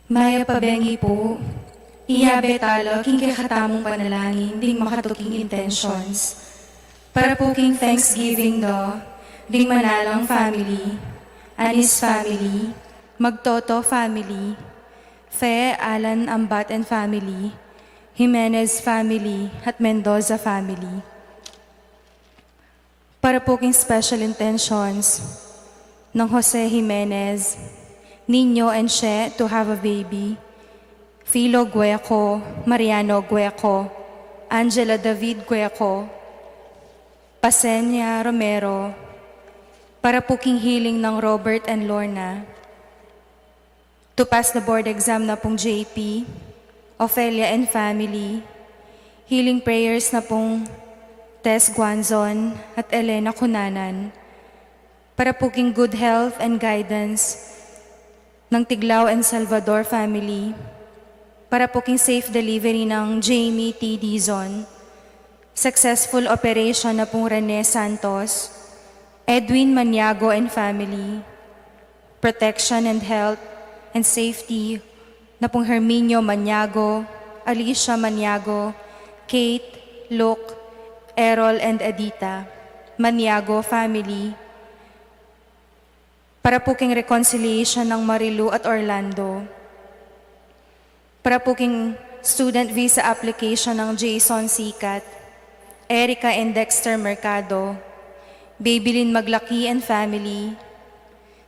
Maya pabengi po, iyabe talo, king kakatamong panalangin, ding makatuking intentions. Para po king Thanksgiving do, ding manalang family, Anis family, Magtoto family, Fe Alan Ambat and family, Jimenez family, at Mendoza family. Para po king special intentions ng Jose Jimenez, Nino and She to have a baby, Philo Gueco, Mariano Gueco, Angela David Gueco, Pasenia Romero, para po king healing ng Robert and Lorna, to pass the board exam na pong JP, Ophelia and family, healing prayers na pong Tess Guanzon at Elena Cunanan, para po king good health and guidance ng Tiglao and Salvador family, para po king safe delivery ng Jamie T. Dizon, successful operation na pong Rene Santos, Edwin Maniago and family, protection and health and safety na pong Herminio Maniago, Alicia Maniago, Kate, Luke, Errol and Edita, Maniago family, para po king reconciliation ng Marilu at Orlando, para po king student visa application ng Jason Sikat, Erica and Dexter Mercado, Babylin Maglaki and family,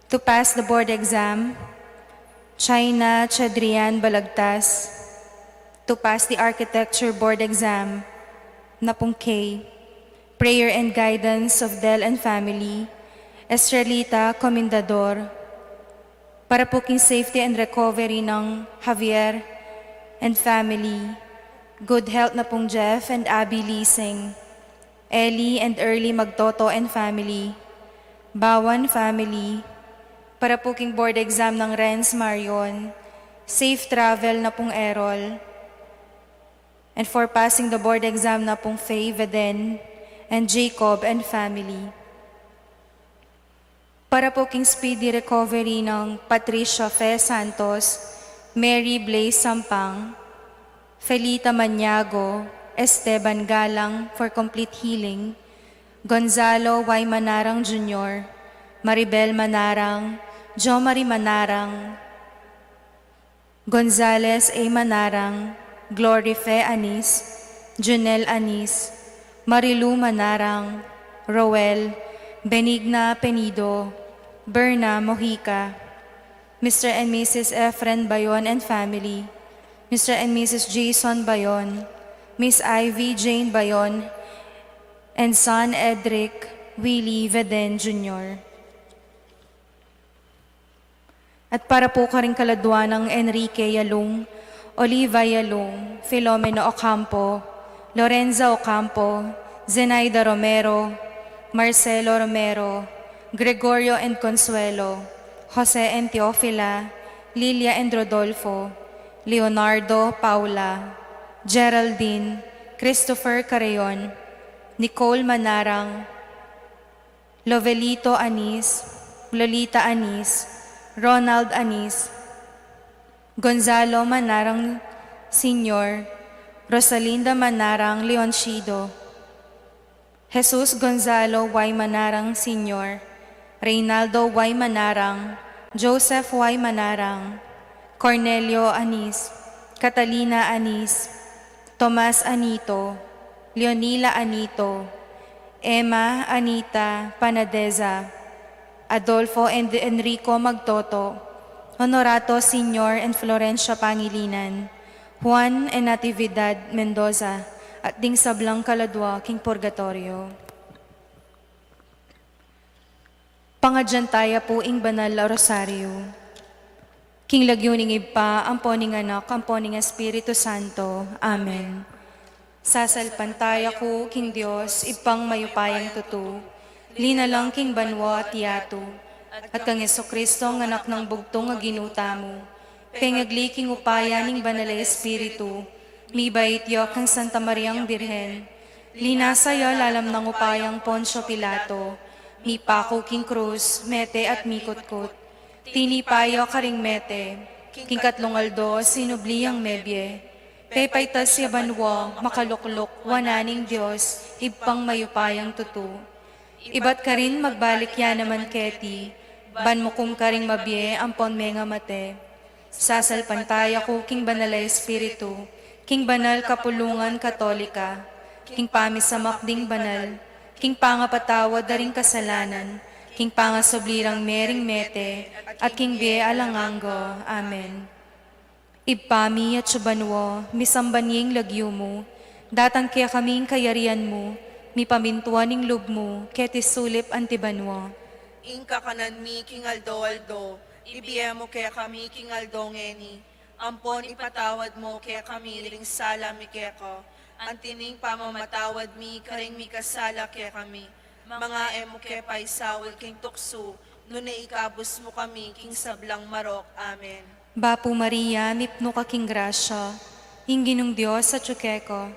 to pass the board exam, China Chadrian Balagtas, to pass the architecture board exam, na pong K, prayer and guidance of Del and family, Estrelita Comendador, para po king safety and recovery ng Javier and family, good health na pong Jeff and Abby Leasing, Ellie and Early Magtoto and family, Bawan family, para po king board exam ng Renz Marion, safe travel na pong Errol, and for passing the board exam na pong Faye Veden and Jacob and family, para po king speedy recovery ng Patricia Fe Santos, Mary Blaze Sampang, Felita Maniago, Esteban Galang for complete healing, Gonzalo Y. Manarang Jr., Maribel Manarang, Jo Marie Manarang, Gonzales A. Manarang, Glory Fe Anis, Junel Anis, Marilu Manarang, Roel, Benigna Penido, Berna Mojica, Mr. and Mrs. Efren Bayon and family, Mr. and Mrs. Jason Bayon, Miss Ivy Jane Bayon, and son Edric Willie Veden Jr. At para po ka rin kaladwa ng Enrique Yalung, Oliva Yalung, Filomeno Ocampo, Lorenza Ocampo, Zenaida Romero, Marcelo Romero, Gregorio and Consuelo, Jose and Teofila, Lilia and Rodolfo, Leonardo, Paula, Geraldine, Christopher Carreon, Nicole Manarang, Lovelito Anis, Lolita Anis, Ronald Anis, Gonzalo Manarang Sr., Rosalinda Manarang Leoncido, Jesus Gonzalo Y. Manarang Sr., Reynaldo Y. Manarang, Joseph Y. Manarang, Cornelio Anis, Catalina Anis, Tomas Anito, Leonila Anito, Emma Anita Panadeza, Adolfo and Enrico Magtoto, Honorato Sr. and Florencia Pangilinan, Juan and Natividad Mendoza, at ding sablang kaladwa king purgatorio. Pangadyantaya po ing banal la rosaryo. King lagyuning ipa, amponing anak, amponing Espiritu Santo. Amen. Sasalpantaya ko, king Diyos, ipang mayupayang tutu, linalang king banwa at yato, at kang Jesucristo ang anak ng bugtong nga ginuta mo, pengagli king upaya ning banal Espiritu, mibait yo kang Santa Mariang Birhen, linasaya lalam ng upayang Poncio Pilato, mipako king krus, mete at mikutkot, tinipayo karing mete, king katlong aldo, sinubliyang mebye. Pepaytas si banwa, makaluklok, wananing Diyos, ibpang mayupayang tutu. Ibat ka rin magbalik yan naman keti, ban mo kum ka ring mabye, ampon menga mate. Sasalpantay ako king banala espiritu, king banal kapulungan katolika, king pamisamakding banal, king pangapatawad daring kasalanan, king pangasoblirang mering mete, at king bie alanganggo. Amen. Ibpami at subanwo, misambanying lagyo mo, datang kaya kaming kayarian mo, mi pamintuaning loob mo, ketisulip antibanwo. Inka kanan mi king aldo, ibiye mo kaya kami king aldo ngeni. Ampon ipatawad mo kaya kami ring sala mi kaya ko. Antining pamamatawad mi karing mi kasala kaya kami. Mga emo kaya paisawal king tukso, nune ikabus mo kami king sablang marok. Amen. Bapu Maria, mipno ka king grasya, ingginong Diyos sa tsukeko.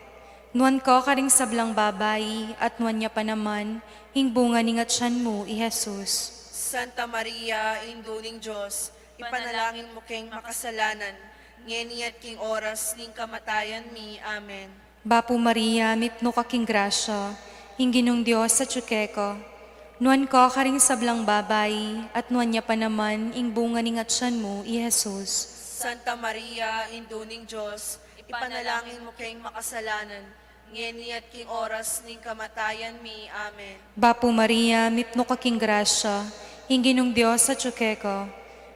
Nuan ko karing sablang babayi, at nuan niya pa naman, ing bunga ningat siyan mo, i Jesus. Santa Maria, Induling Diyos, ipanalangin mo king makasalanan, ngeni at king oras ning kamatayan mi. Amen. Bapu Maria, mipno ka king grasya, ingginong Diyos sa tsukeko. Nuan ko karing sablang babayi, at nuan niya pa naman, ing bunga ningat siyan mo, i Jesus. Santa Maria, Induling Diyos, ipanalangin mo king makasalanan, ngeni at king oras ning kamatayan mi. Amen. Bapu Maria, mipno ka king grasya, ingginong Diyos sa tsukeko.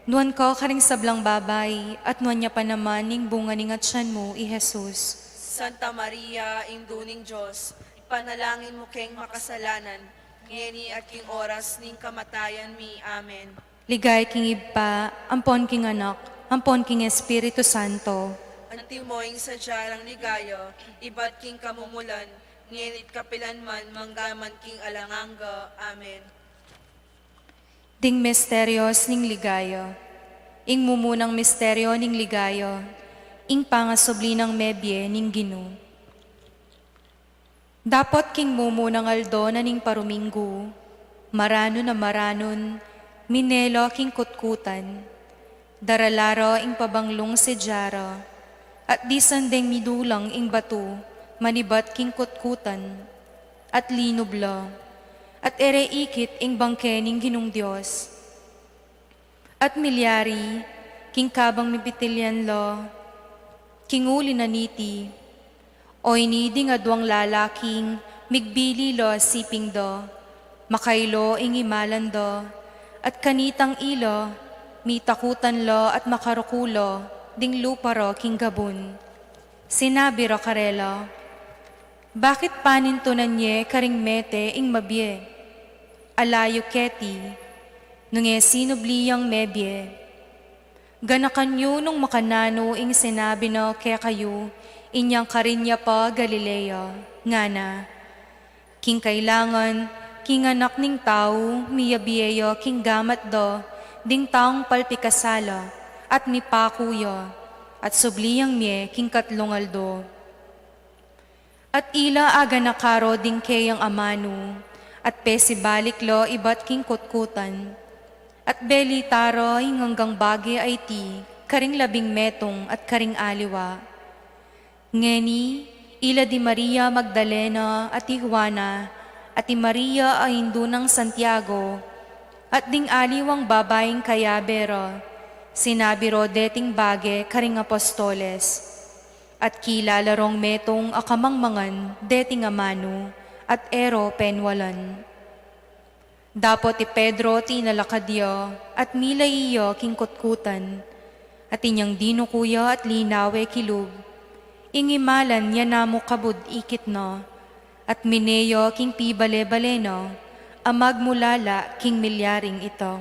Nuan ko karing sablang babayi, at nuan niya pa naman, ing bunga ningat siyan mo, i Jesus. Santa Maria, Induling Diyos, ipanalangin mo king makasalanan, ngeni at king oras ning kamatayan mi. Amen. Ligay king ibpa, ampon king anak, ampon king Espiritu Santo. Antimoing sa jarang ligayo, iba't king kamumulan, ngenit kapilanman, manggaman king alanganga. Amen. Ding misteryos ning ligayo. Ing mumunang misteryo ning ligayo. Ing pangasobli ng mebye ning Ginu. Dapot king mumunang aldo na ning paruminggu. Marano na maranon, minelo king kutkutan. Daralaro ing pabanglong si Jaro. At di sandeng midulang ing batu, manibat king kutkutan. At linublo. At ere ikit ing bangke ning Ginong Diyos. At milyari, king kabang mipitilyan lo, king uli na niti, o inidi nga duwang lalaking, migbili lo siping do, makaylo ing imalan do, at kanitang ilo, mitakutan lo at makarukulo, ding luparo king gabun. Sinabi ro karelo, bakit panintunan nye karing mete ing mabye? Alayo keti, nunge sinubliyang mebye. Ganakanyo nung makanano ing sinabi no kaya kayo, inyang karinya pa Galilea, ngana. King kailangan, king anak ning tao, miyabiyeyo king gamat do, ding taong palpikasala, at mipakuyo, at subliyang mye king katlong aldo. At ila aga nakaro ding kayang amano, at pesibalik lo ibat king kutkutan. At beli taro hinggang bagi ay ti, karing labing metong at karing aliwa. Ngeni, ila di Maria Magdalena at ti Juana, at ti Maria ay hindu ng Santiago, at ding aliwang babaeng kayabero, sinabi ro deting bage karing apostoles. At kilalarong metong akamangmangan deting amano, at ero penwalan. Dapot ti Pedro tinalakadyo, at milay iyo king kutkutan, at inyang dinukuya at linawe kilub. Ingimalan niya namo kabud ikit no, at mineyo king pibale-bale no, amagmulala king milyaring ito.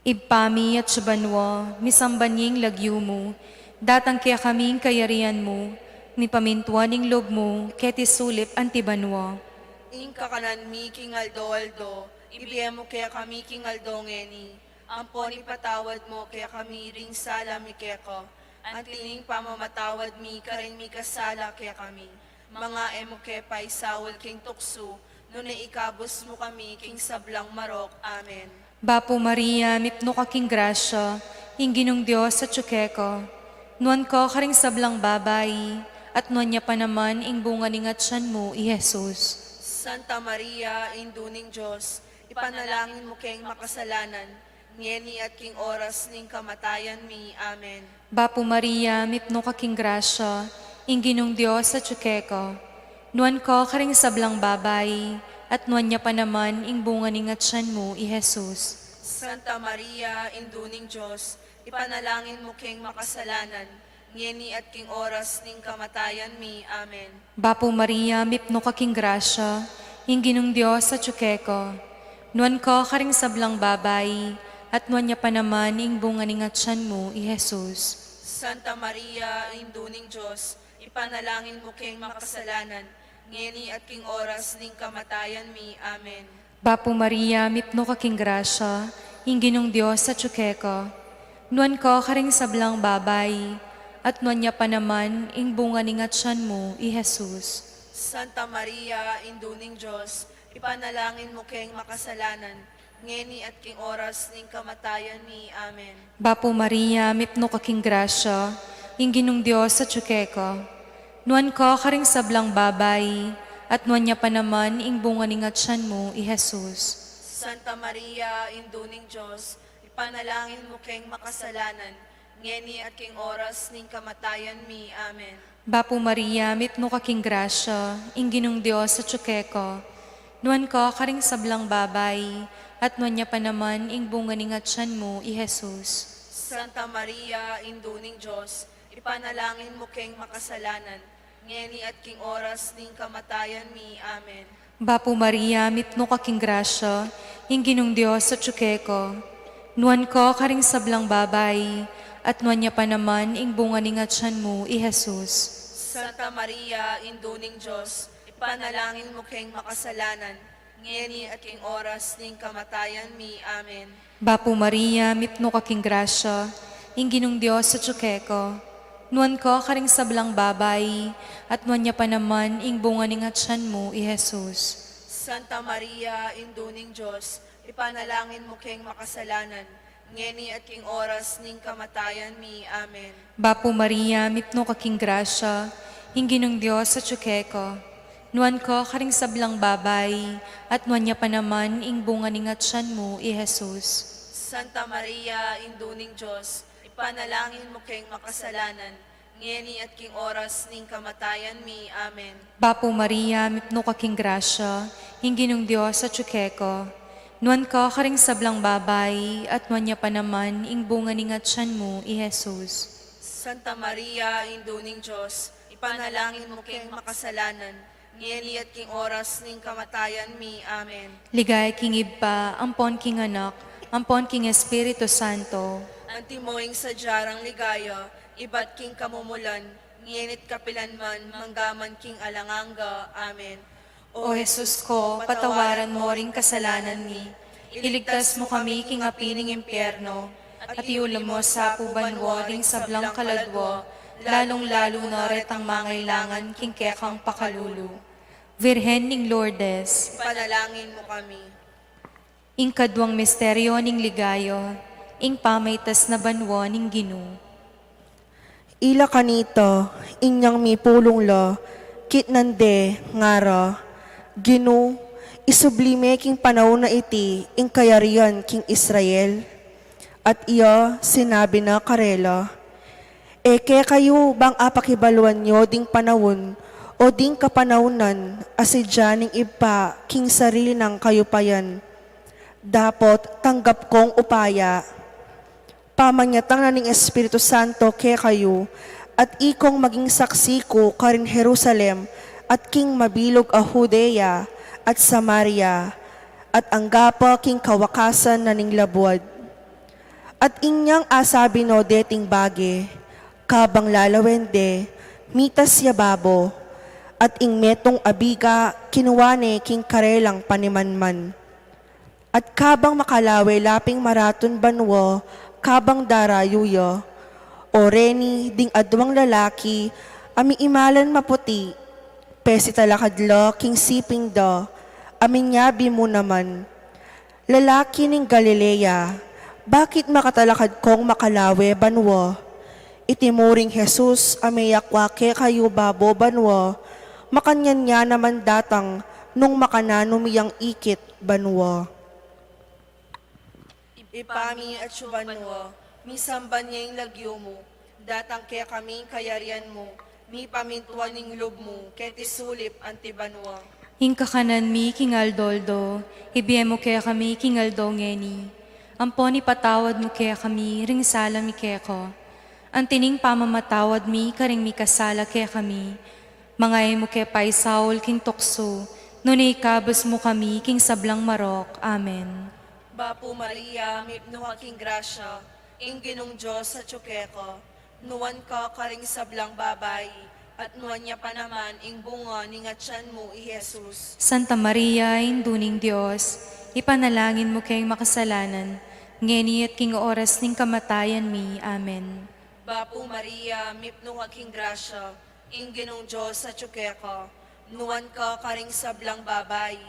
Ibpami at subanwo, misambanying lagyo mo, datang kaya kaming kayarian mo, ni pamintuaning lob mo, keti sulip antibanwo. Inka kanan mi king aldo, ibiye mo kaya kami king aldo ngeni. Ampon ipatawad mo kaya kami ring sala mi kaya ko. Antining pamamatawad mi karing mi kasala kaya kami. Mga emo kaya paisawal king tukso, nune ikabos mo kami king sablang marok. Amen. Bapo Maria, mipno ka king grasya, Ingginong Diyos sa tsukeko, nuan ko karing sablang babay, at nuan niya pa naman ing bunga ni ngatsan mo, i Jesus. Santa Maria, Induning Diyos, ipanalangin mo kayong makasalanan, ngeni at king oras ning kamatayan mi. Amen. Bapo Maria, mipno kaking grasya, ingginong Diyos sa tsukeko, nuan ko karing sablang babay, at nuan niya pa naman ing bunga ni ngatsan mo, i Jesus. Santa Maria, Induning Diyos, ipanalangin mo kayong makasalanan, ngeni at king oras ning kamatayan mi. Amen. Bapo Maria, mipno kaking grasya, ingginong Diyos sa tsukeko, nuan ko karing sablang babay, at nuan niya pa naman ing bunga ni ngatsan mo, i Jesus. Santa Maria, Induning Diyos, ipanalangin mo kayong makasalanan, ngeni at king oras ning kamatayan mi. Amen. Bapo Maria, mipno kaking grasya, ingginong Diyos sa tsukeko, nuan ko karing sablang babay, at nuan niya pa naman ing bunga ni ngatsan mo, i Jesus. Santa Maria, Induning Diyos, ipanalangin mo kayong makasalanan, ngeni at king oras ning kamatayan mi. Amen. Bapo Maria, mipno kaking grasya, ingginong Diyos sa tsukeko, nuan ko karing sablang babay, at nuan niya pa naman ing bunga ni ngatsan mo, i Jesus. Santa Maria, Induning Diyos, ipanalangin mo kayong makasalanan, ngeni at king oras ning kamatayan mi. Amen. Bapo Maria, mipno kaking grasya, ingginong Diyos sa tsukeko, nuan ko karing sablang babay, at nuan niya pa naman ing bunga ni ngatsan mo, i Jesus. Santa Maria, Induning Diyos, ipanalangin mo kayong makasalanan, ngeni at king oras ning kamatayan mi. Amen. Bapo Maria, mipno kaking grasya, ingginong Diyos sa tsukeko, nuan ko karing sablang babay, at nuan niya pa naman ing bunga ni ngatsan mo, i Jesus. Santa Maria, Induning Diyos, ipanalangin mo kayong makasalanan, ngeni at king oras ning kamatayan mi. Amen. Bapo Maria, mipno kaking grasya, ingginong Diyos sa tsukeko, nuan ko karing sablang babay, at nuan niya pa naman ing bunga ni ngatsan mo, i Jesus. Santa Maria, Induning Diyos, ipanalangin mo kayong makasalanan, ngeni at king oras ning kamatayan mi. Amen. Bapo Maria, mipno kaking grasya, ingginong Diyos sa tsukeko, nuan ko karing sablang babay, at nuan niya pa naman ing bunga ni ngatsan mo, i Jesus. Santa Maria, Induning Diyos, ipanalangin mo kayong makasalanan, ngeni at king oras ning kamatayan mi. Amen. Bapo Maria, mipno kaking grasya, ingginong Diyos sa tsukeko, nuan ko karing sablang babay, at nuan niya pa naman ing bunga ni ngatsan mo, i Jesus. Santa Maria, Induning Diyos, ipanalangin mo kayong makasalanan, ngeni at king oras ning kamatayan mi. Amen. Ligay king Iba, ampon king anak, ampon king Espiritu Santo, Antimoing sa jarang ligaya, iba't king kamumulan, ngienit kapilanman, manggaman king alanganga. Amen. O Jesus ko, patawaran mo ring kasalanan mi, iligtas mo kami king apining impyerno, at iulam mo sa pubanwo ring sablang kaladwo, lalong-lalo na retang mangailangan king kekang pakalulu. Virhen ning Lourdes, Panalangin mo kami. ing kadwang misteryo ning ligayo, ing pamaytas na banwo ning Ginoo. Ila kanito, inyang mi pulong lo, kitnande, ngara, Ginu, isublime king panahon na iti, ing kayarian king Israel. At iyo, sinabi na karela, eke kayo bang apakibaluan nyo ding panahon, o ding kapanahunan, asidya ning ipa, king sarili ng kayupayan. Dapot tanggap kong upaya, pamanyatang na ning Espiritu Santo ke kayo, at ikong maging saksi ko karin Jerusalem, at king mabilog a Judea, at Samaria, at anggapa king kawakasan na ning labuad. At inyang asabi no deting bage, kabang lalawende, mitas yababo, at ing metong abiga, kinuwane king karelang panimanman. At kabang makalawe laping maraton banwo, kabang darayuyo, o reni ding adwang lalaki, ami imalan maputi, pesi talakadlo king siping do, aminyabi mo naman. Lalaki ning Galilea, Bakit makatalakad kong makalawe banwa? Itimuring Jesus, ameyakwake kayo babo banwa. Makanyan niya naman datang, nung makananumiyang ikit banwa. Ipami at subanwa, misamban niya yung lagyo mo, datang kaya kaming kayarian mo, mi pamintuan ng loob mo, kaya tisulip antibanwa. Hingka kanan mi kingaldoldo, ibiyemo kaya kami kingaldo ngeni. Ampon ipatawad mo kaya kami, ring sala mi kaya ko. Antining pamamatawad mi, karing mi kasala kaya kami. Mangay mo kaya paisaul king tukso, nunay kabos mo kami king sablang marok. Amen. Bapo Maria, mipnuha king grasya, ing ginong Diyos sa tsukeko, nuwan ka karing sablang babay, at nuwan niya pa naman ing bunga ni nga tiyan mo i Jesus. Santa Maria, induning Diyos, ipanalangin mo kayong makasalanan, ngeni at king oras ning kamatayan mi. Amen. Bapo Maria, mipnuha king grasya, ing ginong Diyos sa tsukeko, nuwan ka karing sablang babay,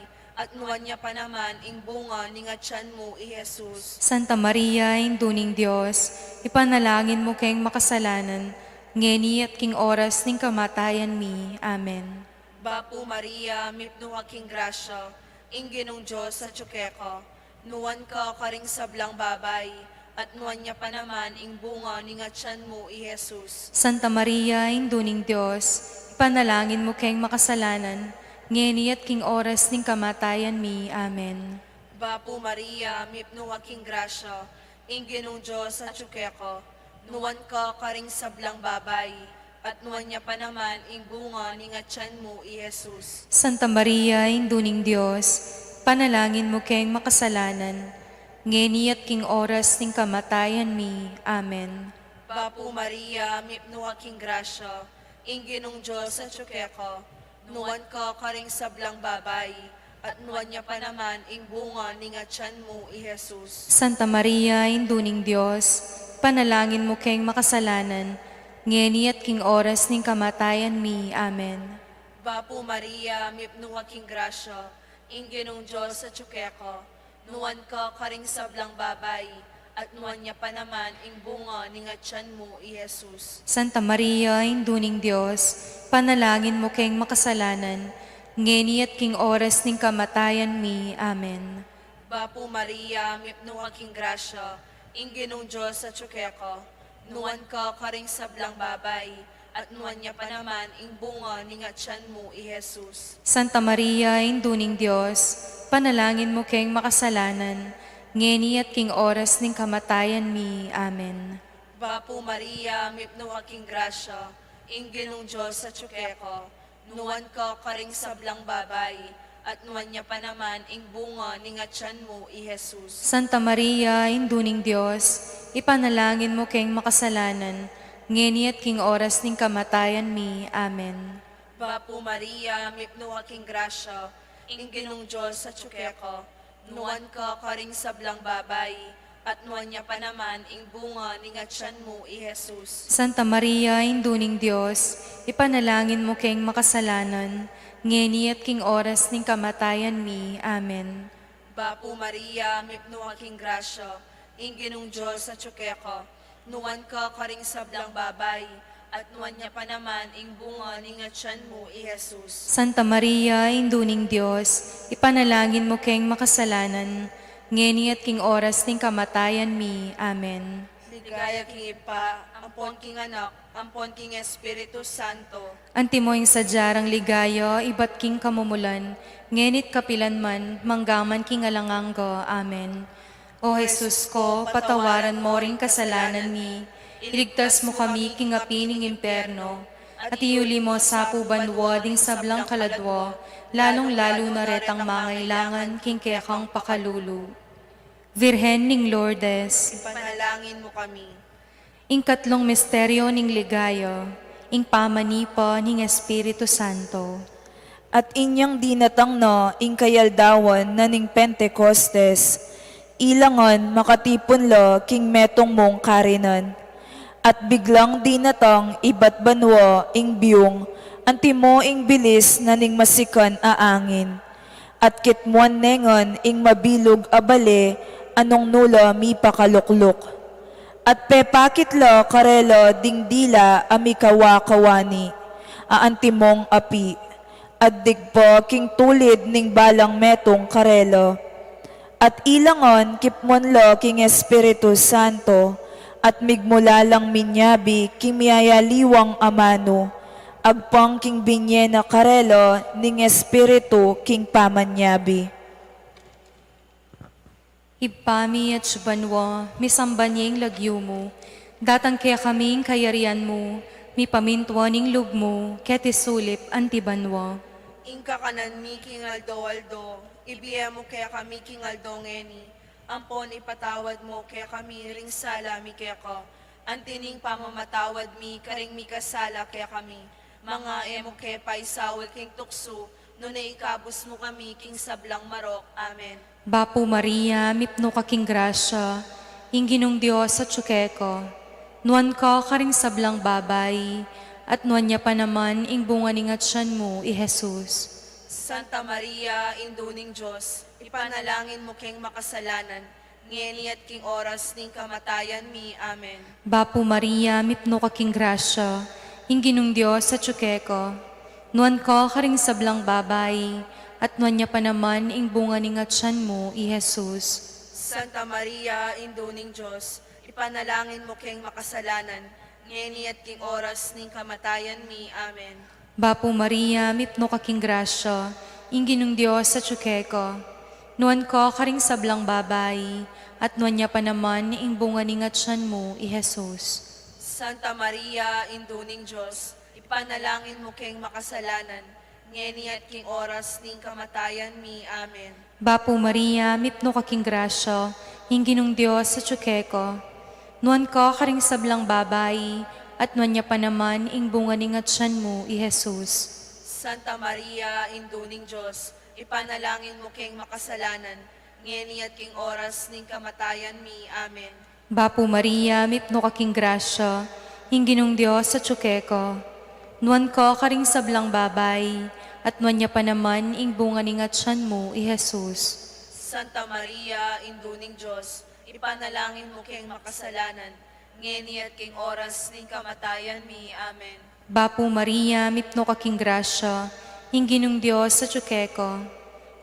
at nuwan niya pa naman ing bunga ni nga tiyan mo i Jesus. Santa Maria, induning Diyos, ipanalangin mo kayong makasalanan, ngeni at king oras ning kamatayan mi. Amen. Bapo Maria, mipnuha king grasya, ing ginong Diyos sa tsukeko, nuwan ka karing sablang babay, at nuwan niya pa naman ing bunga ni nga tiyan mo i Jesus. Santa Maria, induning Diyos, ipanalangin mo kayong makasalanan, ngeni at king oras ning kamatayan mi. Amen. Bapo Maria, mipnuha king grasya, ing ginong Diyos sa tsukeko, nuwan ka karing sablang babay, at nuwan niya pa naman ing bunga ni nga tiyan mo i Jesus. Santa Maria, induning Diyos, panalangin mo kayong makasalanan, ngeni at king oras ning kamatayan mi. Amen. Bapo Maria, mipnuha king grasya, ing ginong Diyos sa tsukeko, nuwan ka karing sablang babay, at nuwan niya pa naman ing bunga ni nga tiyan mo i Jesus. Santa Maria, induning Diyos, panalangin mo kayong makasalanan, ngeni at king oras ning kamatayan mi. Amen. Bapo Maria, mipnuha king grasya, ing ginong Diyos sa tsukeko, nuwan ka karing sablang babay, at nuwan niya pa naman ing bunga ni nga tiyan mo i Jesus. Santa Maria, induning Diyos, panalangin mo kayong makasalanan, ngeni at king oras ning kamatayan mi. Amen. Bapo Maria, mipnuha king grasya, ing ginong Diyos sa tsukeko, nuwan ka karing sablang babay, at nuwan niya pa naman ing bunga ni nga tiyan mo i Jesus. Santa Maria, induning Diyos, panalangin mo kayong makasalanan, ngeni at king oras ning kamatayan mi. Amen. Bapo Maria, mipnuha king grasya, ing ginong Diyos sa tsukeko, nuwan ka karing sablang babay, at nuwan niya pa naman ing bunga ni nga tiyan mo i Jesus. Santa Maria, induning Diyos, ipanalangin mo kayong makasalanan, ngeni at king oras ning kamatayan mi. Amen. Bapo Maria, mipnuha king grasya, ing ginong Diyos sa tsukeko, nuwan ka karing sablang babay, at nuwan niya pa naman ing bunga ni nga tiyan mo i Jesus. Santa Maria, induning Diyos, ipanalangin mo kayong makasalanan, ngeni at king oras ning kamatayan mi. Amen. Bapo Maria, mipnuha king grasya, ing ginong Diyos sa tsukeko, nuwan ka karing sablang babay, at nuwan niya pa naman ing bunga ni nga tiyan mo i Jesus. Santa Maria, induning Diyos, ipanalangin mo kayong makasalanan, ngeni at king oras ning kamatayan mi. Amen. Ligaya king Ipa, ampon king Anak, ampon king Espiritu Santo. Antimoing sadyarang ligayo, ibat king kamumulan, ngenit kapilan man, manggaman king alanganggo. Amen. O Jesus ko, patawaran mo ring kasalanan mi, iligtas mo kami king apining imperno, at iuli mo sa pubanwa ding sablang kaladwa, lalong-lalo na retang mangailangan king kekang pakalulu. Virhen ning Lourdes, Ipanalangin mo kami. ing katlong misteryo ning ligayo, ing pamanipo ning Espiritu Santo. At inyang dinatang no, ing kayaldawan na ning Pentecostes, ilangon makatipon lo king metong mong karinan. At biglang dinatang ibat banwa ing biyong, antimo ing bilis na ning masikan aangin. At kitmuan nengon ing mabilog abale, anong nulo mi pakalukluk. At pepakitlo karelo ding dila ami kawakawani, aantimong api. At digpo king tulid ning balang metong karelo. At ilangon kipmonlo king Espiritu Santo, at migmulalang minyabi kimiyayaliwang amano, agpang king binye na karelo ning Espiritu king pamanyabi. Ipami at subanwa, misambanyeng lagyo mo, datang kaya kaming kayarian mo, mi pamintwa ning lug mo, keti sulip antibanwa. Ingka kanan mi king aldo, ibiyemo kaya kami king aldo ngeni. Ampon ipatawad mo kaya kami ring sala mi kaya ko. Antining pamamatawad mi karing mi kasala kaya kami. Mga emo kaya paisawal king tukso, nuna ikabos mo kami king sablang marok. Amen. Bapo Maria, mipno ka king grasya, ingginong Diyos sa tsukeko, nuan ka karing sablang babay, at nuan niya pa naman ing bunga ning atsyan mo, i Jesus. Santa Maria, induning Diyos, ipanalangin mo king makasalanan, ngeni at king oras ning kamatayan mi. Amen. Bapo Maria, mipno ka king grasya, ingginong Diyos sa tsukeko, nuan ka karing sablang babay, at nuan niya pa naman ing bunga ning atsyan mo, i Jesus. Santa Maria, induning Diyos, ipanalangin mo king makasalanan, ngeni at king oras ning kamatayan mi. Amen. Bapo Maria, mipno ka king grasya, ingginong Diyos sa tsukeko, nuan ka karing sablang babay, at nuan niya pa naman ing bunga ning atsyan mo, i Jesus. Santa Maria, induning Diyos, ipanalangin mo king makasalanan, ngeni at king oras ning kamatayan mi. Amen. Bapo Maria, mipno ka king grasya, ingginong Diyos sa tsukeko, nuan ka karing sablang babay, at nuan niya pa naman ing bunga ning atsyan mo, i Jesus. Santa Maria, induning Diyos, ipanalangin mo king makasalanan, ngeni at king oras ning kamatayan mi. Amen. Bapo Maria, mipno ka king grasya, ingginong Diyos sa tsukeko, nuan ka karing sablang babay, at nuan niya pa naman ing bunga ning atsyan mo, i Jesus. Santa Maria, induning Diyos, ipanalangin mo king makasalanan, ngeni at king oras ning kamatayan mi. Amen. Bapo Maria, mipno ka king grasya, ingginong Diyos sa tsukeko,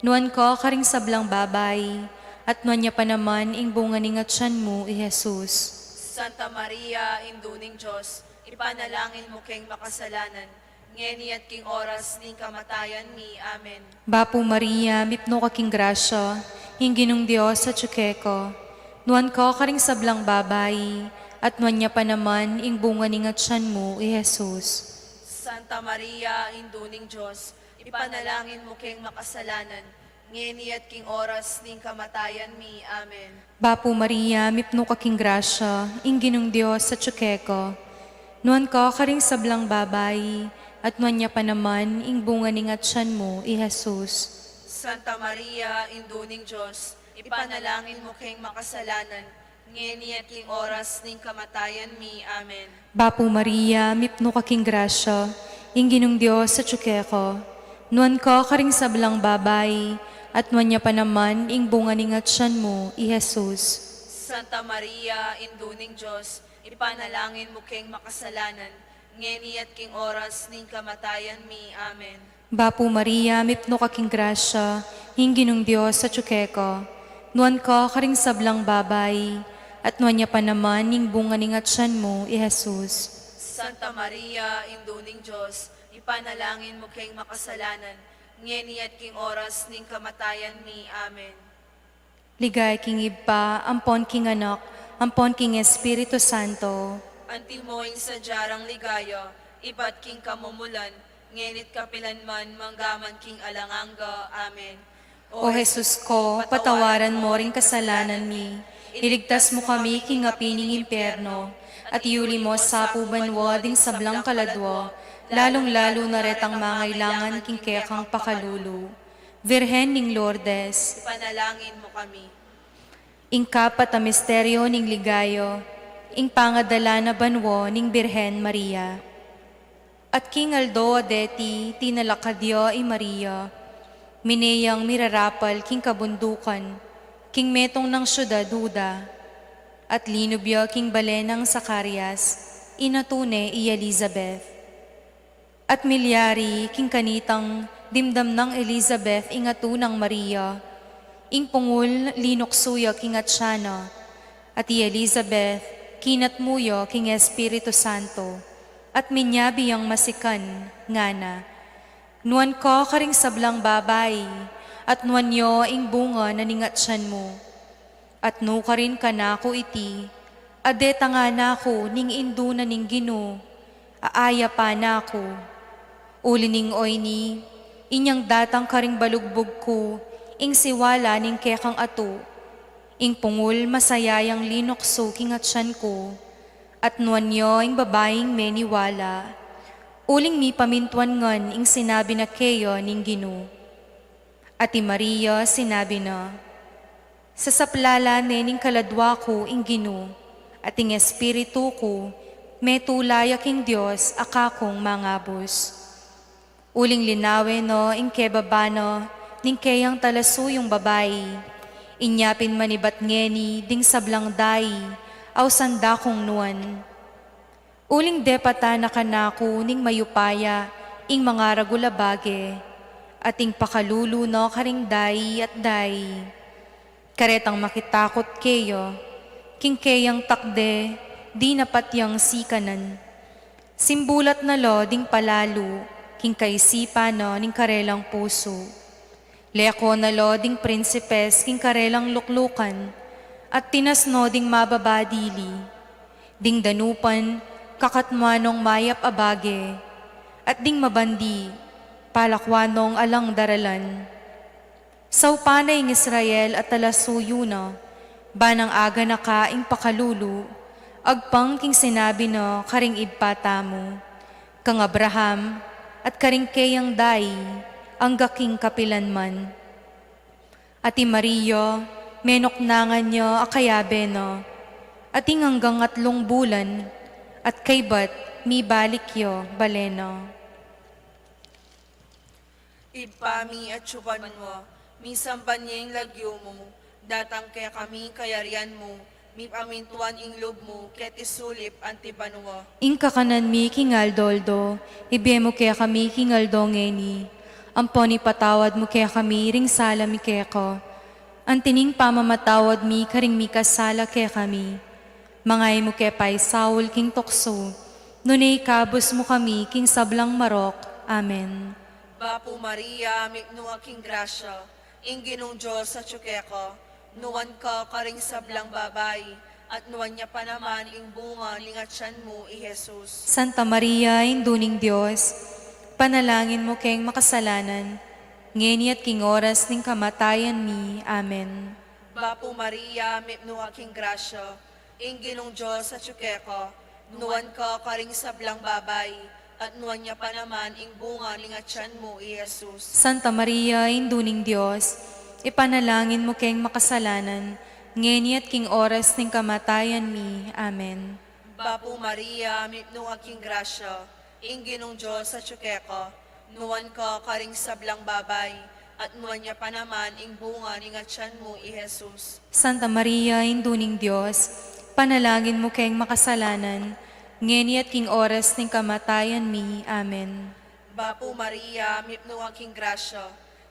nuan ka karing sablang babay, at nuan niya pa naman ing bunga ning atsyan mo, i Jesus. Santa Maria, induning Diyos, ipanalangin mo king makasalanan, ngeni at king oras ning kamatayan mi. Amen. Bapo Maria, mipno ka king grasya, ingginong Diyos sa tsukeko, nuan ka karing sablang babay, at nuan niya pa naman ing bunga ning atsyan mo, i Jesus. Santa Maria, induning Diyos, ipanalangin mo king makasalanan, ngeni at king oras ning kamatayan mi. Amen. Bapo Maria, mipno ka king grasya, ingginong Diyos sa tsukeko, nuan ka karing sablang babay, at nuan niya pa naman ing bunga ning atsyan mo, i Jesus. Santa Maria, induning Diyos, ipanalangin mo king makasalanan, ngeni at king oras ning kamatayan mi. Amen. Bapo Maria, mipno ka king grasya, ingginong Diyos sa tsukeko, nuan ka karing sablang babay, at nuan niya pa naman ing bunga ning atsyan mo, i Jesus. Santa Maria, induning Diyos, ipanalangin mo king makasalanan, ngeni at king oras ning kamatayan mi. Amen. Bapo Maria, mipno ka king grasya, ingginong Diyos sa tsukeko, nuan ka karing sablang babay, at nuan niya pa naman ing bunga ning atsyan mo, i Jesus. Santa Maria, induning Diyos, ipanalangin mo king makasalanan, ngeni at king oras ning kamatayan mi. Amen. Ligay king iba, ampon king anak, ampon king Espiritu Santo. Antimoing sa jarang ligaya, iba't king kamumulan, ngenit kapilanman manggaman king alanganga. Amen. O Jesus ko, patawaran mo ring kasalanan mi. Iligtas mo kami king apining impyerno, at iuli mo sa pubanwa ding sablang kaladwa, lalong-lalo na retang mangailangan king kekang pakalulu. Virhen ning Lourdes, Panalangin mo kami. ing kapat a misteryo ning ligayo, ing pangadala na banwo ning Birhen Maria. At king Aldo adeti, tinalakadyo i Maria, mineyang mirarapal king kabundukan, king metong ng syudad Huda, at linubyo king balenang Zacarias, inatune i Elizabeth. At milyari king kanitang dimdam ng Elizabeth ingatunang Maria, ing pungul linoksuyo king Atsyana, at i Elizabeth kinatmuyo king Espiritu Santo, at minyabi ang masikan, ngana. Nuan ko karing sablang babay, at nuan yo ing bunga na ningatsyan mo. At no ka rin ka na ko iti, adeta nga na ko ning indu na ning Gino, aaya pa na ko. Uli ning oy ni, inyang datang karing balugbog ko, ing siwala ning kekang ato, ing pungul masayayang linokso king atsyan ko, at nuan yo ing babaeng meniwala. Uling mi pamintuan ngan ing sinabi na keyo ning Gino. At i Maria sinabi na, sa saplala nening kaladwa ko ing Gino, at ing espiritu ko, metulaya king Diyos akakong mangabos. Uling linawe no ing kebabano, ning keyang talasuyong babae, inyapin manibat ngeni ding sablang dai, aw sanda kong nuan. Uling depata na kanako ning mayupaya, ing mga ragulabage, at ing pakalulu no karing dai at dai. Karetang makitakot keyo, king keyang takde, di napatyang sikanan. Simbulat na lo ding palalo, king kaisipa no ning karelang puso. Leko na lo ding prinsipes king karelang luklukan, at tinasno ding mababadili. Ding danupan, kakatmanong mayap abage, at ding mabandi, palakwanong alang daralan. Saw panay ng Israel at talasuyo na, banang aga na kaing pakalulu, agpang king sinabi no karing ibpata mo, kang Abraham at karing keyang day, ang gaking kapilan man. At i Maria, menoknangan nyo akayabe no, at ing hanggang 3 bulan, at kaybat mi balik yo baleno. Ipami at chupan mo, minsan pa niya yung lagyo mo, datang kaya kami kayarian mo, mi pamintuan ing lob mo, ket isulip antibanwa. Ing kakanan mi kingal doldo, ibemo kaya kami kingal dongeni. Amponi patawad mo kaya kami ring sala mi keko. Antining pamamatawad mi karing mi kasala kaya kami. Mangay mo kaya pa'y Saul king tokso, nunay kabos mo kami king sablang marok. Amen. Bapo Maria, mipno aking grasya, ing Ginong Diyos sa tsukeko, nuwan ka karing sablang babay, at nuwan niya pa naman ing bunga lingatsyan mo, i Jesus. Santa Maria, induning Diyos, panalangin mo kayong makasalanan, ngeni at king oras ning kamatayan mi. Amen. Bapo Maria, mipno aking grasya, ing Ginong Diyos sa tsukeko, nuwan ka karing sablang babay, at nuwan niya pa naman ing bunga lingatsyan mo, i Jesus. Santa Maria, induning Diyos, ipanalangin mo kayong makasalanan, ngeni at king oras ning kamatayan mi. Amen. Bapo Maria, mipno aking grasya, ing Ginong Diyos sa tsukeko, nuwan ka karing sablang babay, at nuwan niya pa naman ing bunga lingatsyan mo, i Jesus. Santa Maria, induning Diyos, panalangin mo kayong makasalanan, ngeni at king oras ning kamatayan mi. Amen. Bapo Maria, mipno aking grasya,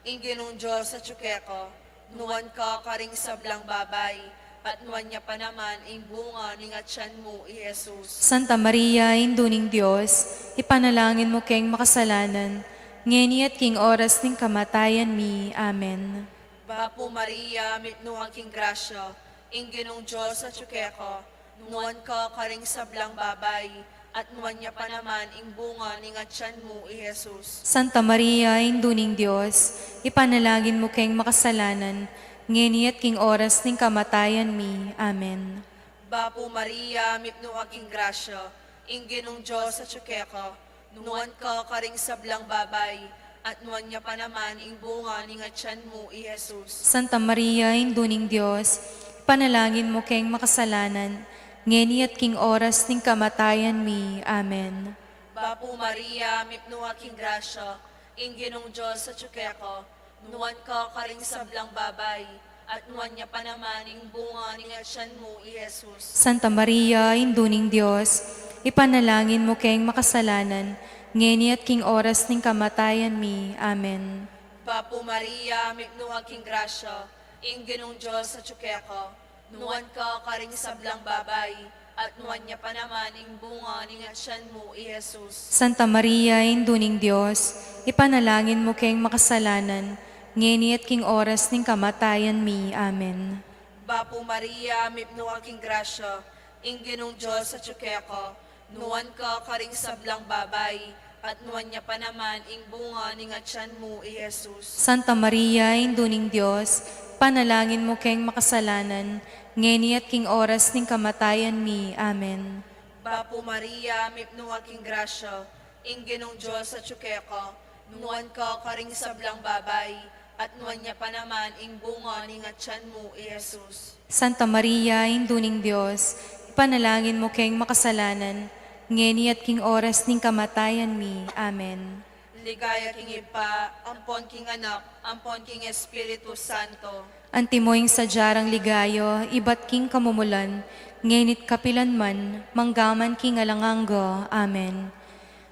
ing Ginong Diyos sa tsukeko, nuwan ka karing sablang babay, at nuwan niya pa naman ing bunga lingatsyan mo, i Jesus. Santa Maria, induning Diyos, ipanalangin mo kayong makasalanan, ngeni at king oras ning kamatayan mi. Amen. Bapo Maria, mipno aking grasya, ing Ginong Diyos sa tsukeko, nuwan ka karing sablang babay, at nuwan niya pa naman ing bunga lingatsyan mo, i Jesus. Santa Maria, induning Diyos, ipanalangin mo kayong makasalanan, ngeni at king oras ning kamatayan mi. Amen. Bapo Maria, mipno aking grasya, ing Ginong Diyos sa tsukeko, nuwan ka karing sablang babay, at nuwan niya pa naman ing bunga lingatsyan mo, i Jesus. Santa Maria, induning Diyos, panalangin mo kayong makasalanan, ngeni at king oras ning kamatayan mi. Amen. Bapo Maria, mipno aking grasya, ing Ginong Diyos sa tsukeko, nuwan ka karing sablang babay, at nuwan niya pa naman ing bunga ni tiyan mo, I Jesus. Santa Maria, Induning Diyos, ipanalangin mo kayong makasalanan, ngeni at king oras ning kamatayan mi. Amen. Papo Maria, mipnuhag king grasya, ing ginong Diyos sa tsukeko, nuwan ka karing sablang babay, at nuwan niya pa naman ing bunga ni tiyan mo, I Jesus. Santa Maria, Induning Diyos, ipanalangin mo kayong makasalanan, ngeni at king oras ning kamatayan mi. Amen. Papo Maria, mipnuhag king grasya, ing ginong Diyos sa tsukeko, nuwan ka karing sablang babay, at nuwan niya pa naman ing bunga ni tiyan mo, I Jesus. Santa Maria, Induning Diyos, panalangin mo kayong makasalanan, ngeni at king oras ning kamatayan mi. Amen. Papo Maria, mipnuhag king grasya, ing ginong Diyos sa tsukeko, nuwan ka karing sablang babay, at nuwan niya pa naman ing bunga ni tiyan mo, I Jesus. Santa Maria, Induning Diyos, panalangin mo kayong makasalanan, ngeni at king oras ning kamatayan mi. Amen. Ligaya king Ipa, ampon king anak, ampon king Espiritu Santo. Antimoing sadyarang ligayo, ibat king kamumulan, ngenit kapilan man, manggaman king alanganggo. Amen.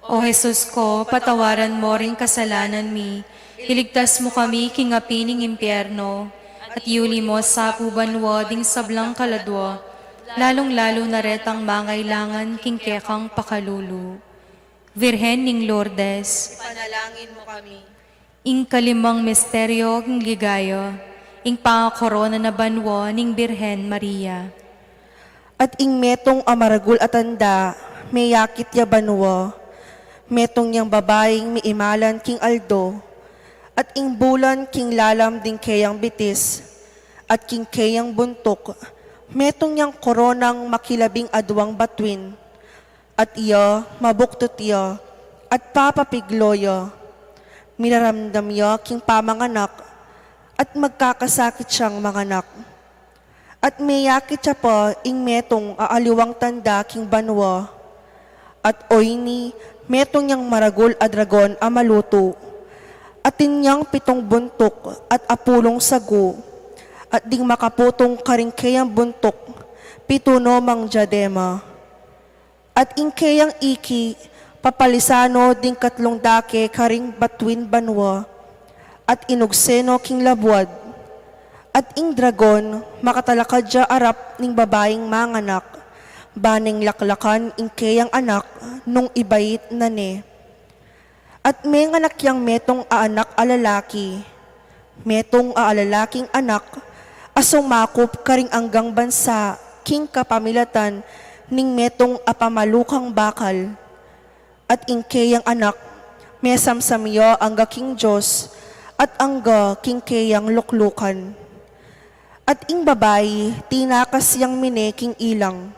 O Jesus ko, patawaran mo ring kasalanan mi, iligtas mo kami king apining impyerno, at yuli mo sa pubanwa ding sablang kaladwa, lalong-lalo na retang mangailangan king kekang pakalulu. Virhen ning Lourdes, Panalangin mo kami. ing kalimang misteryo king ligayo, ing pangakorona na banwa ning Birhen Maria. At ing metong amaragul at tanda, may yakit ya banwa, metong niyang babaeng may imalan king Aldo, at ing bulan king lalam ding kayang bitis, at king kayang buntok, metong niyang koronang makilabing adwang batwin, at iya mabuktot iya, at papapigloyo, minaramdam iya king pamanganak, at magkakasakit siyang manganak. At may yakit siya pa ing metong aaliwang tanda king banwa, at oyni metong niyang maragul a dragon a maluto, at inyang pitong buntok at apulong sagu, at ding makaputong karingkayang buntok, pituno mang diadema. At ingkayang iki, papalisano ding katlong dake karing batwin banwa, at inugseno king labwad, at ing dragon makatalakad ja arap ning babaeng manganak, baning laklakan ing kayang anak nung ibait na ne. At may nganak yang metong aanak alalaki, metong aalalaking anak, asumakop karing anggang bansa, king kapamilatan, ning metong apamalukang bakal. At ing kayang anak, mesamsamyo angga king Diyos, at angga king kayang luklukan. At ing babay, tinakas yang mine king ilang,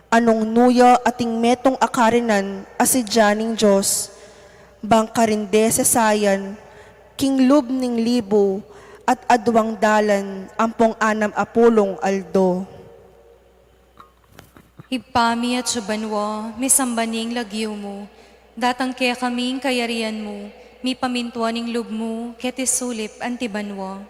anong nuya ating metong akarinan asidya ning Diyos, bangkarinde sa sayan, king lub ning libo, at adwang dalan, ampong anam apulong Aldo. Ipami at subanwa, may sambaning lagyo mo, datang kaya kaming kayarian mo, mi pamintuaning lub mo, ketisulip antibanwa.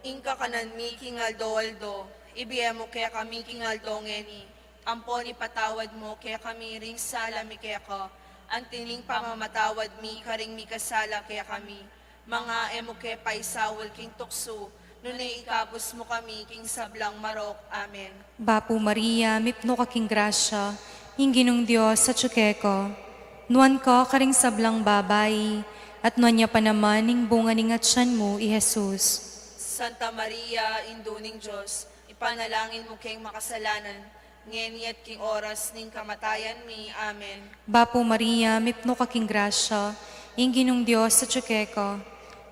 Ingka kanan mi king Aldo, ibiyem mo kaya kami king Aldo ngeni, ampon ipatawad mo kaya kami ring sala mi kaya ka, antining pamamatawad mi karing mi kasala kaya kami, mga emo kaya paisawal king tukso, nunay ikabos mo kami king sablang marok. Amen. Bapo Maria, mipno ka king grasya, hinginong Diyos sa tsukeko, nuan ka karing sablang babay, at nuan niya pa naman ning bunga ning atyan mo, I Jesus. Santa Maria, Induning Diyos, ipanalangin mo kayong makasalanan, ngeni at king oras ning kamatayan mi. Amen. Bapo Maria, mipno ka king grasya, hinginong Diyos sa tsukeko,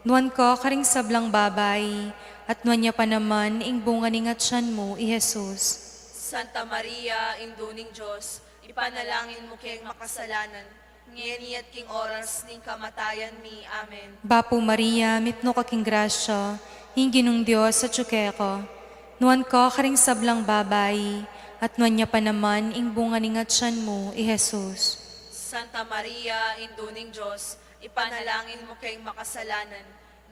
nuan ka karing sablang babay, at nuan niya pa naman ing bunga ning atyan mo, I Jesus. Santa Maria, Induning Diyos, ipanalangin mo kayong makasalanan, ngeni at king oras ning kamatayan mi. Amen. Bapo Maria, mipno ka king grasya, hinginong Diyos sa tsukeko, nuan ka karing sablang babay, at nuan niya pa naman ing bunga ning atyan mo, I Jesus. Santa Maria, Induning Diyos, ipanalangin mo kayong makasalanan,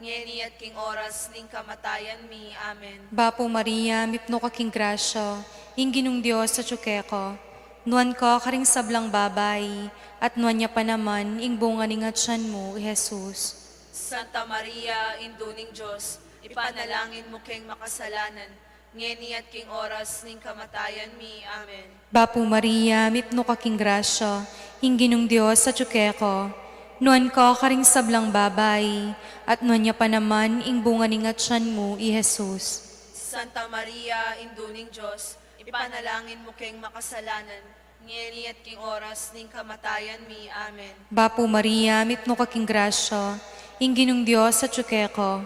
ngeni at king oras ning kamatayan mi. Amen. Bapo Maria, mipno ka king grasya, ingginong Diyos sa tsukeko. Nuan ko karing sablang babay, at nuan niya pa naman, ing bunga ning atyan mo, Jesus. Santa Maria, induning Diyos, ipanalangin mo keng makasalanan, ngeni at king oras ning kamatayan mi. Amen. Bapo Maria, mipno ka king grasya, ingginong Diyos sa tsukeko. Nuan ko karing sablang babay, at nuan niya pa naman, ing bunga ning atyan mo, Jesus. Santa Maria, induning Diyos, ipanalangin mo keng makasalanan, ngeni at king oras ning kamatayan mi. Amen. Bapo Maria, mipno ka king grasya, ingginong Diyos sa tsukeko.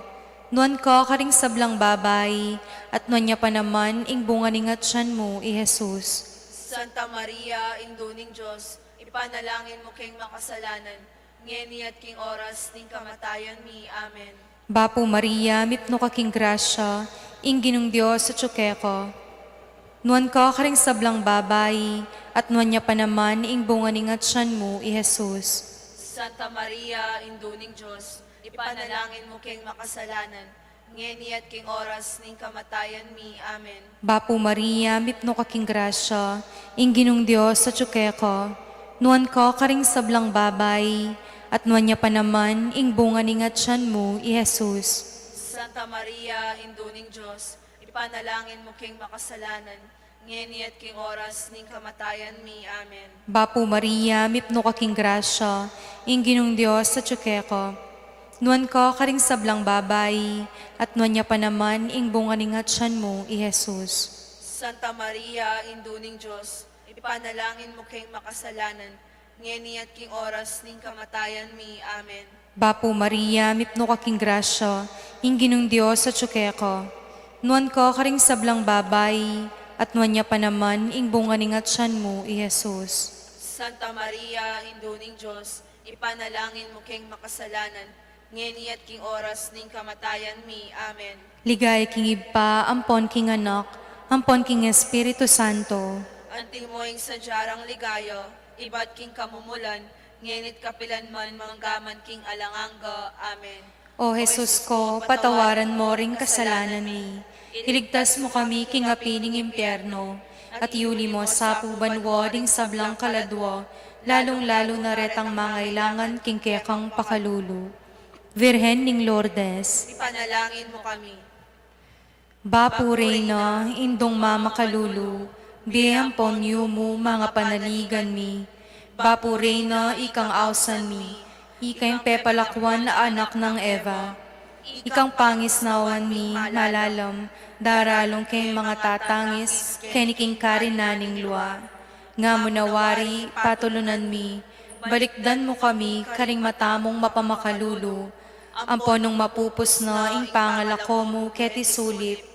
Nuan ko karing sablang babay, at nuan niya pa naman, ing bunga ning atyan mo, Jesus. Santa Maria, induning Diyos, ipanalangin mo keng makasalanan, ngeni at king oras ning kamatayan mi. Amen. Bapo Maria, mipno ka king grasya, ingginong Diyos sa tsukeko. Nuan ko karing sablang babay, at nuan niya pa naman, ing bunga ning atyan mo, Jesus. Santa Maria, induning Diyos, ipanalangin mo keng makasalanan, ngeni at king oras ning kamatayan mi. Amen. Bapo Maria, mipno ka king grasya, ingginong Diyos sa tsukeko. Nuan ko karing sablang babay, at nuan niya pa naman, ing bunga ning atyan mo, Jesus. Santa Maria, induning Diyos, ipanalangin mo keng makasalanan, ngeni at king oras ning kamatayan mi. Amen. Bapo Maria, mipno ka king grasya, ingginong Diyos sa tsukeko. Nuan ko karing sablang babay, at nuan niya pa naman, ing bunga ning atyan mo, Jesus. Santa Maria, induning Diyos, ipanalangin mo keng makasalanan, ngeni at king oras ning kamatayan mi. Amen. Bapo Maria, mipno ka king grasya, ingginong Diyos sa tsukeko. Nuan ko karing sablang babay, at nuan niya pa naman, ing bunga ning atyan mo, Jesus. Santa Maria, induning Diyos, ipanalangin mo keng makasalanan, ngeni at king oras ning kamatayan mi. Amen. Ligay king iba, ampon king anak, ampon king Espiritu Santo. Anting moing sa jarang ligayo, iba't king kamumulan, ngenit kapilan man manggaman king alanganga. Amen. O Jesus ko, patawaran mo ring kasalanan mi. Iligtas mo kami king apining impyerno, at iuli mo sa pubanwo ding sablang kaladwo, lalong-lalo na retang mangailangan king kekang pakalulu. Virhen ning Lourdes, Ipanalangin mo kami. Bapo Reyna, indong mamakalulu, biyampon mo mga panaligan mi. Bapo Reyna, ikang awsan mi, ikang pepalakwan na anak ng Eva. Ikang pangis nawan mi, malalam, daralong kay mga tatangis, keniking karinaning luwa. Nga munawari, patulunan mi, balikdan mo kami, karing matamong mapamakalulu. Amponong mapupos na, ing pangalako mo, keti sulit.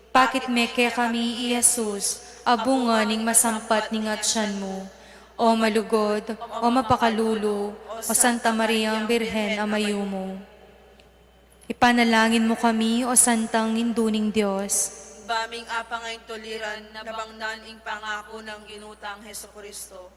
Pakit meke kami, Jesus, abunga ning masampat ning atyan mo. O malugod, o mapakalulu, o Santa Maria ang Birhen, amayo mo. Ipanalangin mo kami, o Santang Induning Diyos. Baming apangay tuliran, nabangnan ing pangako ng ginutang Heso Kristo.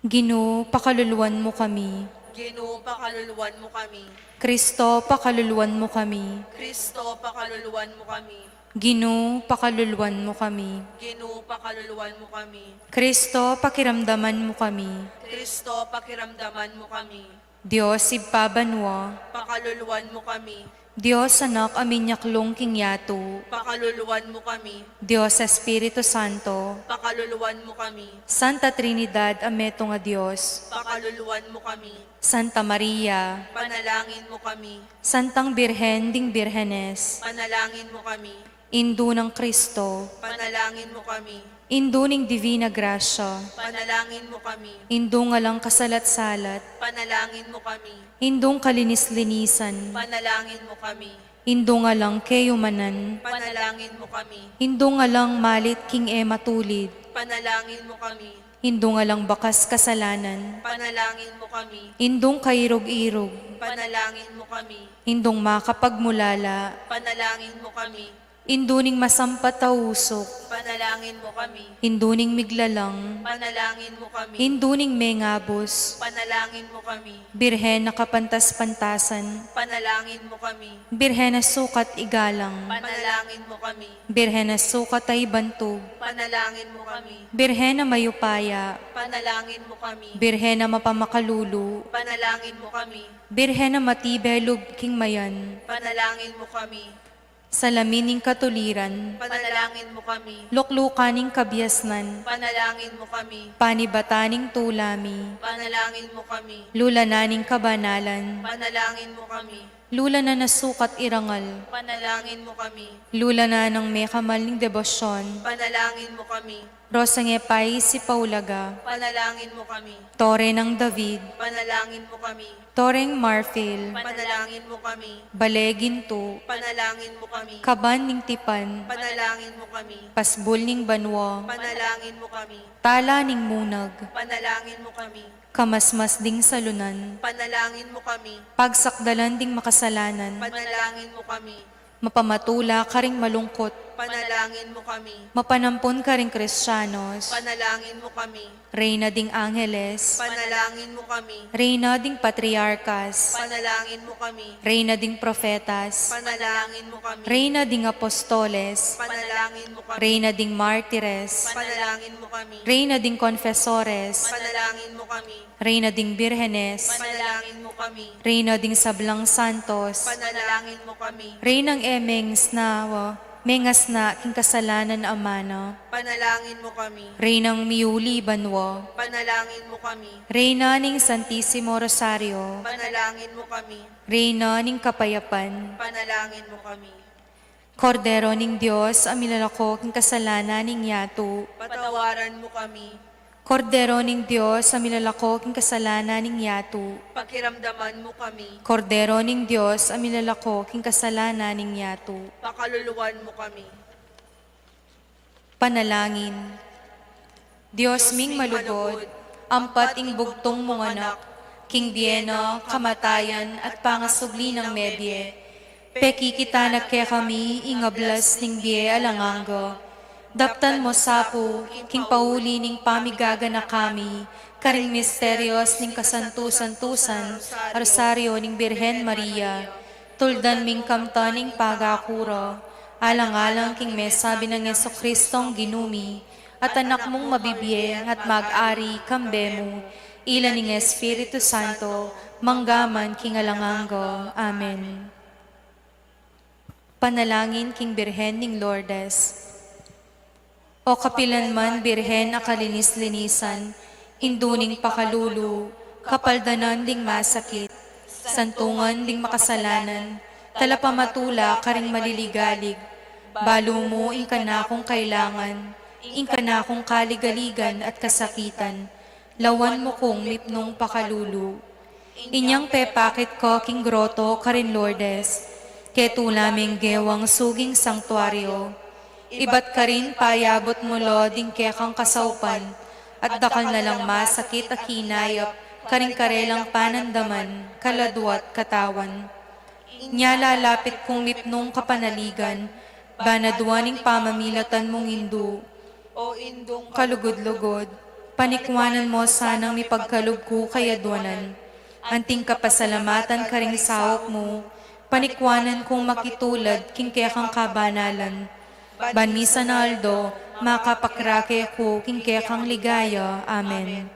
Ginoo, pakaluluwan mo kami. Ginoo, pakaluluwan mo kami. Kristo, pakaluluwan mo kami. Kristo, pakaluluwan mo kami. Ginoo, pakaluluwan mo kami. Ginoo, pakaluluwan mo kami. Kristo, pakiramdaman mo kami. Kristo, pakiramdaman mo kami. Diyos, ibpabanwa. Pakaluluwan mo kami. Diyos, anak aminyaklong kingyato. Pakaluluwan mo kami. Diyos, Espiritu Santo. Pakaluluwan mo kami. Santa Trinidad, ameto nga Diyos. Pakaluluwan mo kami. Santa Maria. Panalangin mo kami. Santang Birhen ding Birhenes. Panalangin mo kami. Indo ng Kristo. Panalangin mo kami. Indo ning Divina Gracia. Panalangin mo kami. Indo nga lang kasalat-salat. Panalangin mo kami. Indong kalinis-linisan. Panalangin mo kami. Indo nga lang kayumanan. Panalangin mo kami. Indo nga lang malit king matulid. Panalangin mo kami. Indo nga lang bakas kasalanan. Panalangin mo kami. Indong kairog-irog. Panalangin mo kami. Indong makapagmulala. Panalangin mo kami. Induning masampat tausok, Panalangin mo kami. induning miglalang, Panalangin mo kami. induning mengabos, Panalangin mo kami. birhen na kapantas-pantasan, Panalangin mo kami. birhen na sukat igalang, Panalangin mo kami. birhen na sukat ay bantog, Panalangin mo kami. birhen na mayupaya, Panalangin mo kami. birhen na mapamakalulu, Panalangin mo kami. birhen na matibelog king mayan, Panalangin mo kami. salamining katuliran, Panalangin mo kami. luklukaning kabiasnan, Panalangin mo kami. panibataning tulami, Panalangin mo kami. lulananing kabanalan, Panalangin mo kami. lula na nasukat irangal, Panalangin mo kami. lula na ng may kamaling debosyon, Panalangin mo kami. rosang epay si Paulaga, Panalangin mo kami. tore ng David, Panalangin mo kami. toreng Marfil, Panalangin mo kami. baleginto, Panalangin mo kami. kaban ning tipan, Panalangin mo kami. pasbul ning banwa, Panalangin mo kami. tala ning munag, Panalangin mo kami. kamasmas ding salunan, Panalangin mo kami. pagsakdalan ding makasalanan, Panalangin mo kami. mapamatula karing malungkot, Panalangin mo kami. mapanampon karing Kristyanos, Panalangin mo kami. reyna ding Angeles, Panalangin mo kami. reyna ding Patriarkas, Panalangin mo kami. reyna ding Profetas, Panalangin mo kami. reyna ding Apostoles, Panalangin mo kami. reyna ding Martires, Panalangin mo kami. reyna ding Confesores, Panalangin mo kami. reyna ding Birhenes, Panalangin mo kami. reyna ding Sablang Santos, Panalangin mo kami. reynang Emengs na mengas na king kasalanan amana, Panalangin mo kami. reynang Miuli Banwa, Panalangin mo kami. reyna ning Santissimo Rosario, Panalangin mo kami. reyna ning Kapayapan, Panalangin mo kami. Kordero ning Diyos, amilalako king kasalanan ning yato, Patawaran mo kami. Kordero ning Diyos, amilalako king kasalanan ning yato, Pakiramdaman mo kami. Kordero ning Diyos, amilalako king kasalanan ning yato. Pakaluluwan mo kami. Panalangin. Diyos ming malugod, ampat ing bugtong mong anak, king biyeno, kamatayan at pangasugli ng medye. Peki kita nagke kami, ingablas ning biye alanganggo. Daptan mo sapo, king pauli ning pamigaga na kami, karing misterios ning kasantusan-tusan, rosaryo ning Birhen Maria, tuldan ming kamta ning pagakuro, alang-alang king mesabi ng Yeso Kristong ginumi, at anak mong mabibiyeng at mag-ari kambemo, ilan ning Espiritu Santo, manggaman king alanganggo. Amen. Panalangin king Birhen ning Lourdes. O kapilanman Birhen na kalinis-linisan, induning pakalulu, kapaldanan ding masakit, santungan ding makasalanan, talapamatula karing maliligalig, balo mo ingka na kung kailangan, ingka na kung kaligaligan at kasakitan, lawan mo kong lipnong pakalulu. Inyang pepakit ko king groto karin Lourdes, ketulaming gewang suging sanktuaryo, ibat ka rin payabot mo lo ding kekang kasaupan, at dakal na lang masakit at kinayap, karing karelang panandaman, kaladwat katawan. Nya lalapit kong lipnong kapanaligan, banadwaning pamamilatan mong indu, O indong kalugod-lugod, panikwanan mo sanang mipagkalugko kayadwanan. Anting kapasalamatan karing sawok mo, panikwanan kong makitulad king kekang kabanalan. Banmisa na aldo, makapakrake ko king kekang ligaya. Amen.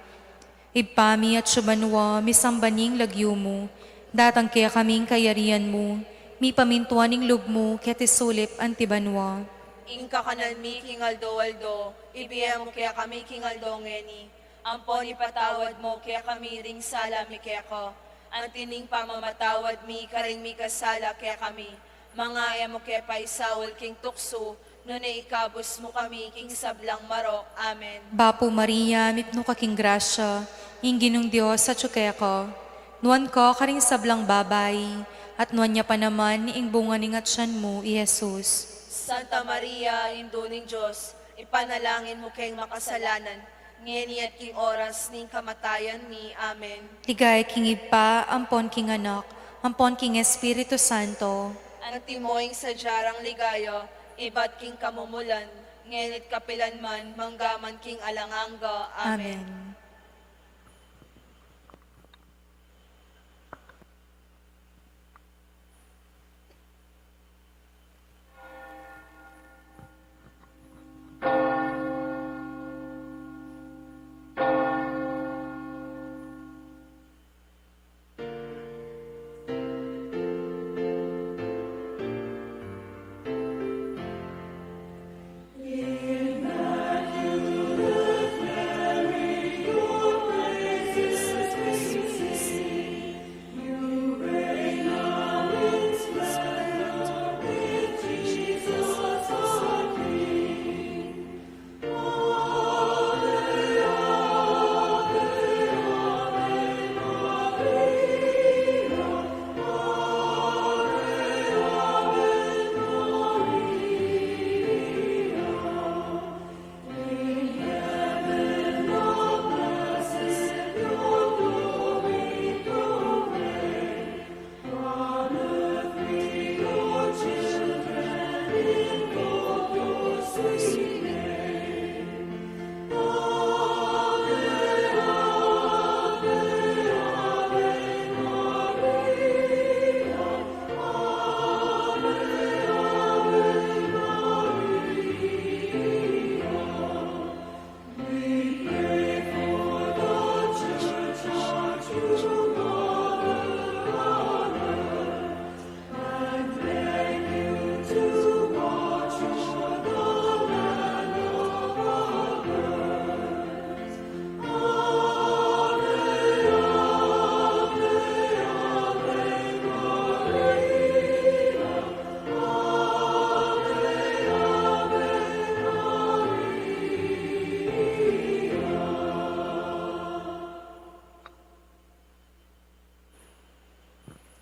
Ipami at subanwa, misambaning lagyo mo, datang kaya kaming kayarian mo, mi pamintuaning lub mo, ketisulip antibanwa. Ingka kanan mi kingaldo-aldo, ibiya mo kaya kami kingaldo ngeni. Ampon ipatawad mo kaya kami ring sala mi kaya ko. Ang tining pamamatawad mi karing mi kasala kaya kami. Mga mo kaya paisawol king tukso, no na ikabos mo kami king sablang marok. Amen. Bapo Maria, mipno ka king grasya, inginong Diyos sa tsukeko. Nuan ko karing sablang babay, at nuan niya pa naman ing bunga ning atsyan mo, i Jesus. Santa Maria, Indo ning Diyos, ipanalangin mo kayong makasalanan, ngeni at king oras ning kamatayan mi. Amen. Tigay king ipa, ampon king anak, ampon king Espiritu Santo. Ang timoing sa jarang ligayo, ibat king kamumulan, ngenit kapilanman, manggaman king alanganga. Amen. Amen.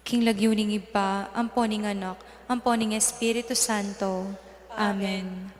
King lagyuning iba, amponing anak, amponing Espiritu Santo. Amen.